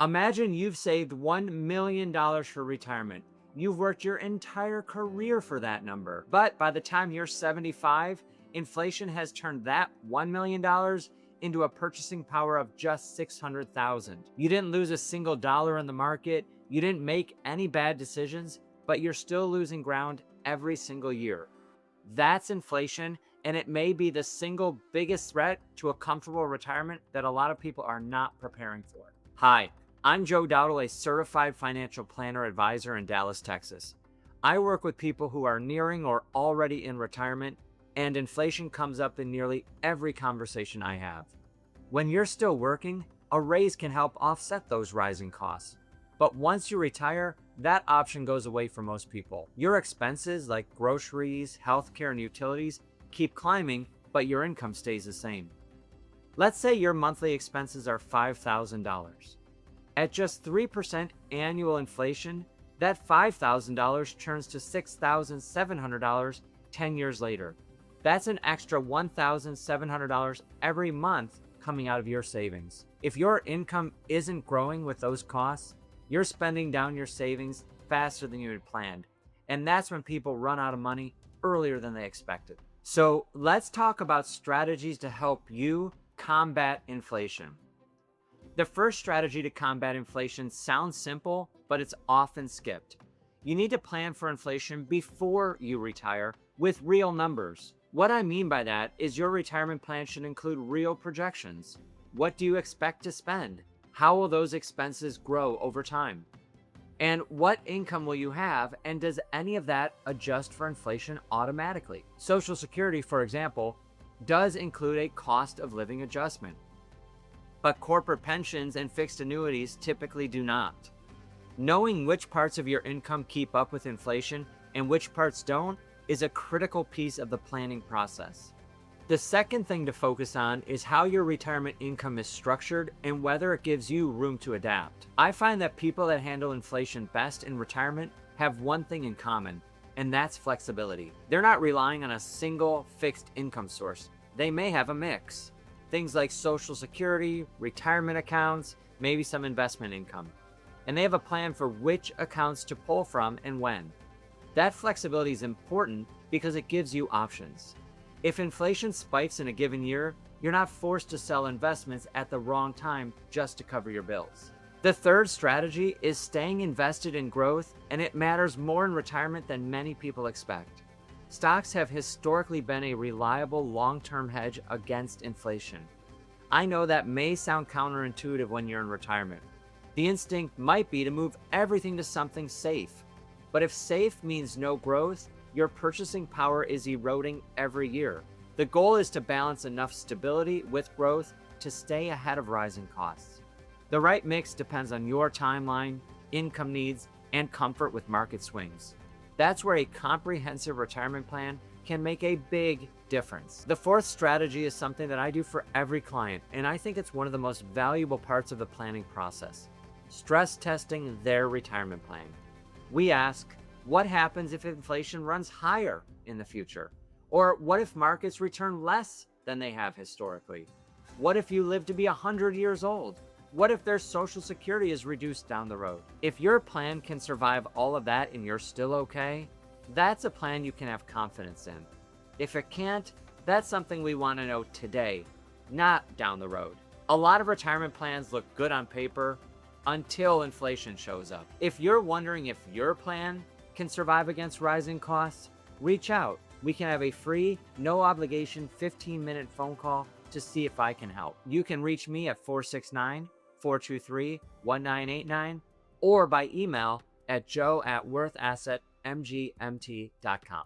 Imagine you've saved $1 million for retirement. You've worked your entire career for that number. But by the time you're 75, inflation has turned that $1 million into a purchasing power of just 600,000. You didn't lose a single dollar in the market. You didn't make any bad decisions, but you're still losing ground every single year. That's inflation, and it may be the single biggest threat to a comfortable retirement that a lot of people are not preparing for. Hi, I'm Joe Dowdle, a certified financial planner advisor in Dallas, Texas. I work with people who are nearing or already in retirement, and inflation comes up in nearly every conversation I have. When you're still working, a raise can help offset those rising costs. But once you retire, that option goes away for most people. Your expenses like groceries, healthcare, and utilities keep climbing, but your income stays the same. Let's say your monthly expenses are $5,000. At just 3% annual inflation, that $5,000 turns to $6,700 10 years later. That's an extra $1,700 every month coming out of your savings. If your income isn't growing with those costs, you're spending down your savings faster than you had planned. And that's when people run out of money earlier than they expected. So let's talk about strategies to help you combat inflation. The first strategy to combat inflation sounds simple, but it's often skipped. You need to plan for inflation before you retire with real numbers. What I mean by that is your retirement plan should include real projections. What do you expect to spend? How will those expenses grow over time? And what income will you have, and does any of that adjust for inflation automatically? Social Security, for example, does include a cost of living adjustment, but corporate pensions and fixed annuities typically do not. Knowing which parts of your income keep up with inflation and which parts don't is a critical piece of the planning process. The second thing to focus on is how your retirement income is structured and whether it gives you room to adapt. I find that people that handle inflation best in retirement have one thing in common, and that's flexibility. They're not relying on a single fixed income source. They may have a mix. Things like Social Security, retirement accounts, maybe some investment income. And they have a plan for which accounts to pull from and when. That flexibility is important because it gives you options. If inflation spikes in a given year, you're not forced to sell investments at the wrong time just to cover your bills. The third strategy is staying invested in growth, and it matters more in retirement than many people expect. Stocks have historically been a reliable long-term hedge against inflation. I know that may sound counterintuitive when you're in retirement. The instinct might be to move everything to something safe. But if safe means no growth, your purchasing power is eroding every year. The goal is to balance enough stability with growth to stay ahead of rising costs. The right mix depends on your timeline, income needs, and comfort with market swings. That's where a comprehensive retirement plan can make a big difference. The fourth strategy is something that I do for every client, and I think it's one of the most valuable parts of the planning process: stress testing their retirement plan. We ask, what happens if inflation runs higher in the future? Or what if markets return less than they have historically? What if you live to be 100 years old? What if their Social Security is reduced down the road? If your plan can survive all of that and you're still okay, that's a plan you can have confidence in. If it can't, that's something we want to know today, not down the road. A lot of retirement plans look good on paper until inflation shows up. If you're wondering if your plan can survive against rising costs, reach out. We can have a free, no obligation 15-minute phone call to see if I can help. You can reach me at 469-423-1989 or by email at joe@worthassetmgmt.com.